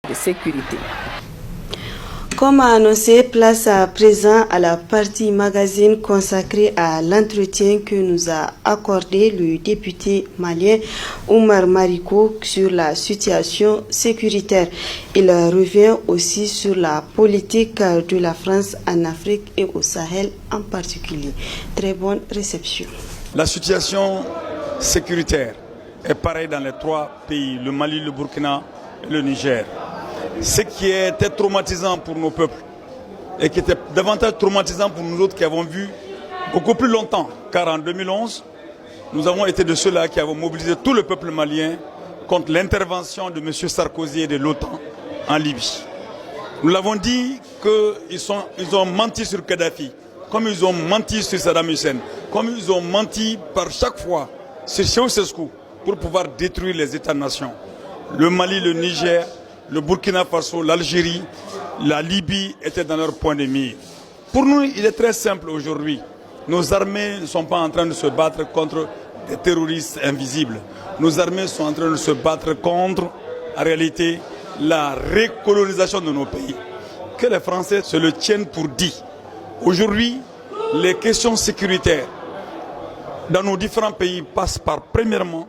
de sécurité. Comme annoncé, place à présent à la partie magazine consacrée à l'entretien que nous a accordé le député malien Oumar Mariko sur la situation sécuritaire. Il revient aussi sur la politique de la France en Afrique et au Sahel en particulier. Très bonne réception. La situation sécuritaire est pareille dans les trois pays, le Mali, le Burkina et le Niger. Ce qui était traumatisant pour nos peuples et qui était davantage traumatisant pour nous autres qui avons vu beaucoup plus longtemps, car en 2011, nous avons été de ceux-là qui avons mobilisé tout le peuple malien contre l'intervention de M. Sarkozy et de l'OTAN en Libye. Nous l'avons dit qu'ils ont menti sur Kadhafi, comme ils ont menti sur Saddam Hussein, comme ils ont menti par chaque fois sur Ceausescu pour pouvoir détruire les États-nations. Le Mali, le Niger, le Burkina Faso, l'Algérie, la Libye étaient dans leur point de mire. Pour nous, il est très simple aujourd'hui. Nos armées ne sont pas en train de se battre contre des terroristes invisibles. Nos armées sont en train de se battre contre, en réalité, la recolonisation de nos pays. Que les Français se le tiennent pour dit. Aujourd'hui, les questions sécuritaires dans nos différents pays passent par, premièrement,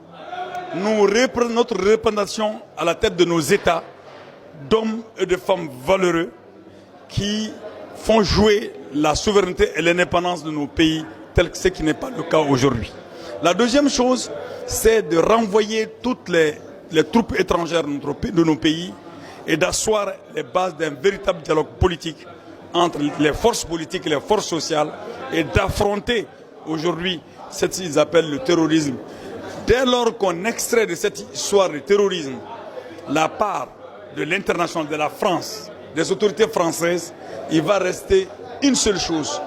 notre représentation à la tête de nos États d'hommes et de femmes valeureux qui font jouer la souveraineté et l'indépendance de nos pays tel que ce qui n'est pas le cas aujourd'hui. La deuxième chose, c'est de renvoyer toutes les troupes étrangères de nos pays et d'asseoir les bases d'un véritable dialogue politique entre les forces politiques et les forces sociales et d'affronter aujourd'hui ce qu'ils appellent le terrorisme. Dès lors qu'on extrait de cette histoire de terrorisme la part de l'international, de la France, des autorités françaises, il va rester une seule chose,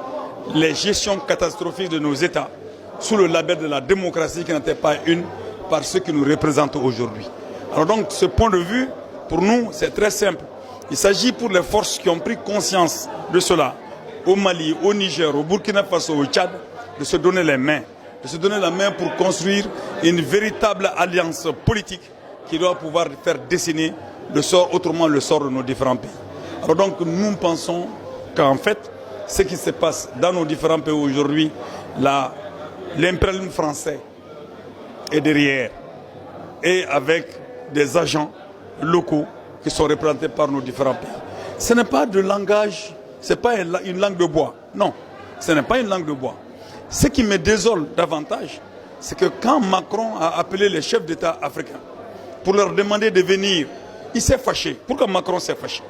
les gestions catastrophiques de nos États, sous le label de la démocratie qui n'était pas une par ceux qui nous représentent aujourd'hui. Alors donc, ce point de vue, pour nous, c'est très simple. Il s'agit pour les forces qui ont pris conscience de cela, au Mali, au Niger, au Burkina Faso, au Tchad, de se donner les mains. De se donner la main pour construire une véritable alliance politique qui doit pouvoir faire dessiner le sort, autrement le sort de nos différents pays. Alors donc nous pensons qu'en fait, ce qui se passe dans nos différents pays aujourd'hui, l'impérialisme français est derrière et avec des agents locaux qui sont représentés par nos différents pays. Ce n'est pas de langage, ce n'est pas une langue de bois. Non, ce n'est pas une langue de bois. Ce qui me désole davantage, c'est que quand Macron a appelé les chefs d'État africains pour leur demander de venir, il s'est fâché. Pourquoi Macron s'est fâché?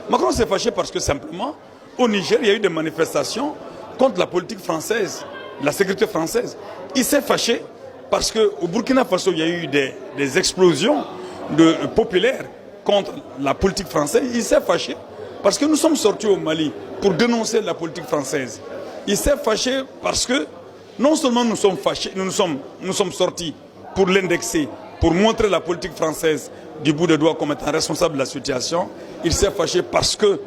Macron s'est fâché parce que simplement, au Niger, il y a eu des manifestations contre la politique française, la sécurité française. Il s'est fâché parce qu'au Burkina Faso, il y a eu des explosions populaires contre la politique française. Il s'est fâché parce que nous sommes sortis au Mali pour dénoncer la politique française. Il s'est fâché parce que non seulement nous sommes fâchés, nous sommes sortis pour l'indexer, pour montrer la politique française du bout des doigts comme étant responsable de la situation. Il s'est fâché parce que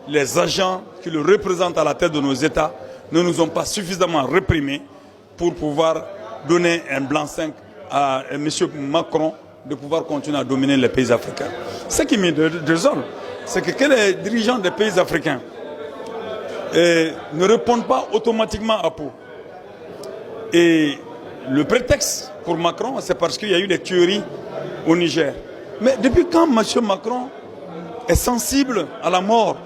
les agents qui le représentent à la tête de nos États ne nous ont pas suffisamment réprimés pour pouvoir donner un blanc-seing à M. Macron de pouvoir continuer à dominer les pays africains. Ce qui me désole, c'est que les dirigeants des pays africains ne répondent pas automatiquement à Pau. Et le prétexte pour Macron, c'est parce qu'il y a eu des tueries au Niger. Mais depuis quand M. Macron est sensible à la mort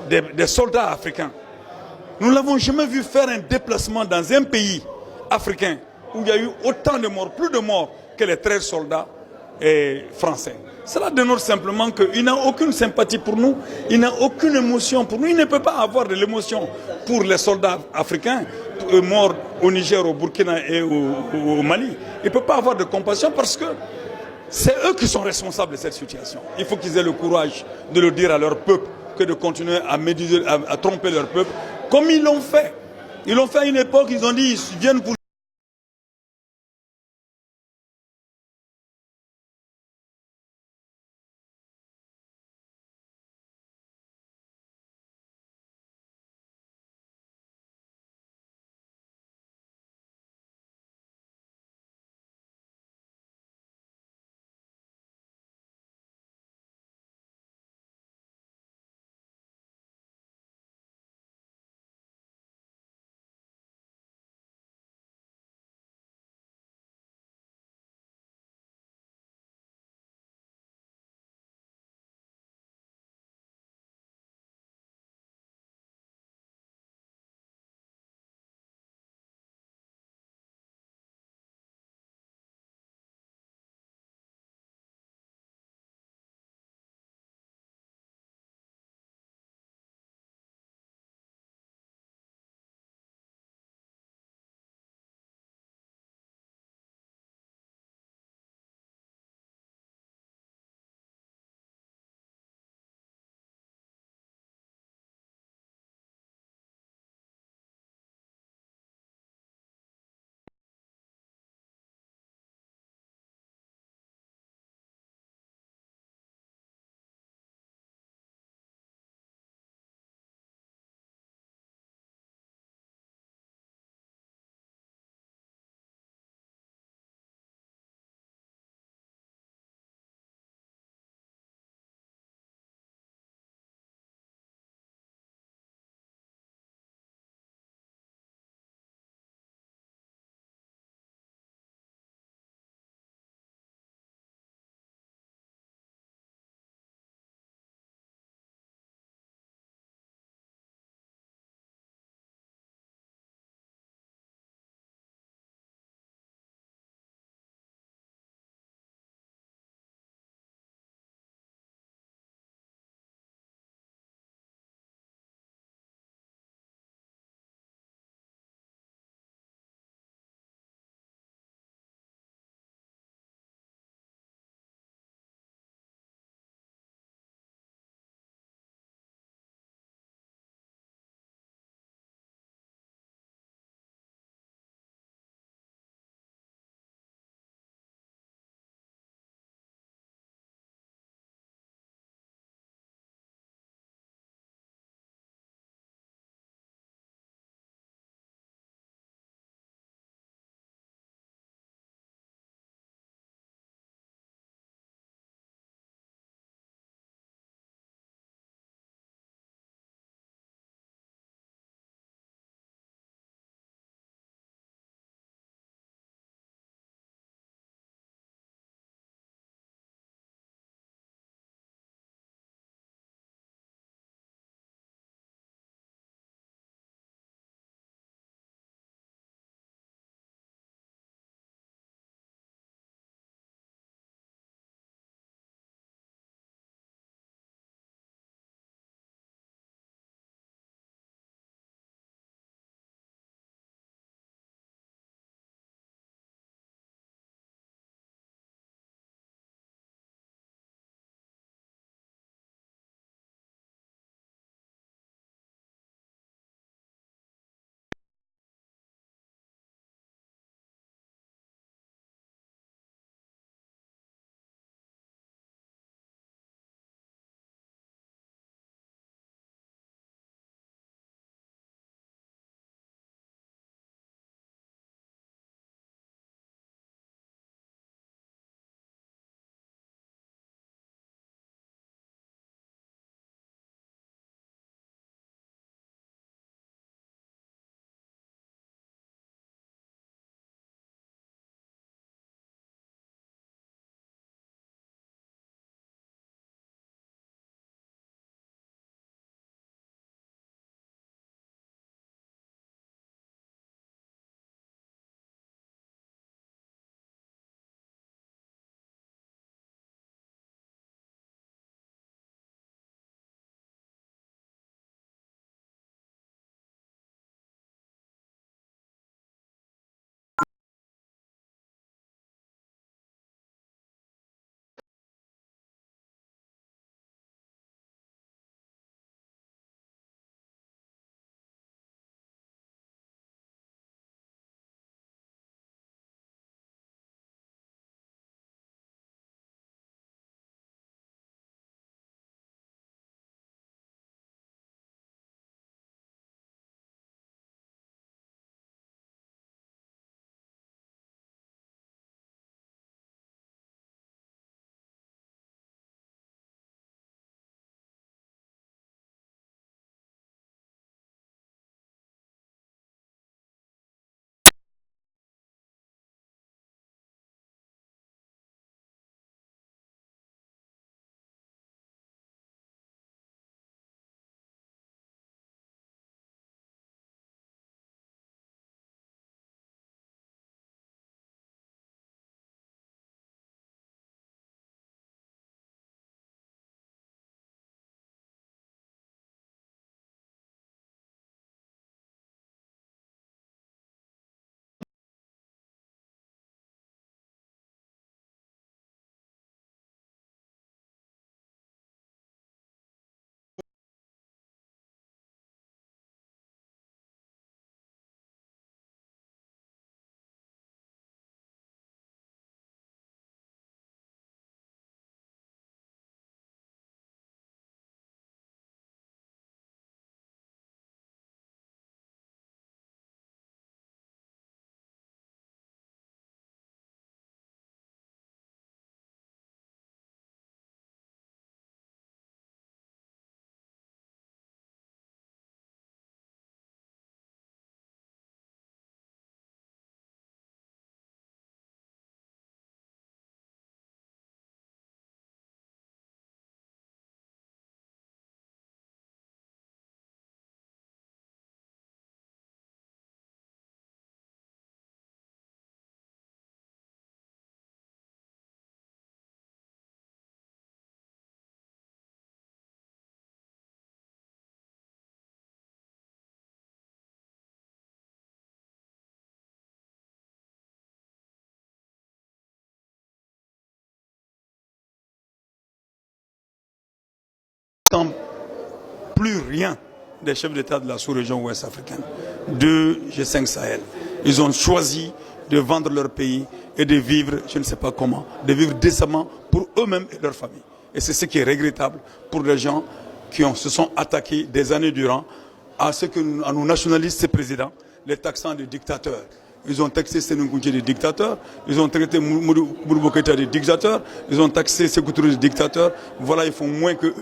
des soldats africains? Nous ne l'avons jamais vu faire un déplacement dans un pays africain où il y a eu autant de morts, plus de morts que les 13 soldats français. Cela dénote simplement qu'il n'a aucune sympathie pour nous, il n'a aucune émotion pour nous, il ne peut pas avoir de l'émotion pour les soldats africains morts au Niger, au Burkina et au Mali. Il ne peut pas avoir de compassion parce que c'est eux qui sont responsables de cette situation. Il faut qu'ils aient le courage de le dire à leur peuple que de continuer à tromper leur peuple, comme ils l'ont fait. Ils l'ont fait à une époque, ils ont dit ils viennent pour n'attend plus rien des chefs d'État de la sous-région ouest africaine, de G5 Sahel. Ils ont choisi de vendre leur pays et de vivre, je ne sais pas comment, de vivre décemment pour eux-mêmes et leur famille. Et c'est ce qui est regrettable pour les gens qui se sont attaqués des années durant à nos nationalistes, ces présidents, les taxant de dictateurs. Ils ont taxé Sénou Kountché de dictateur, ils ont traité Modibo Keïta de dictateur, ils ont taxé Sékou Touré de dictateur. Voilà, ils font moins que eux.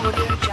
Audio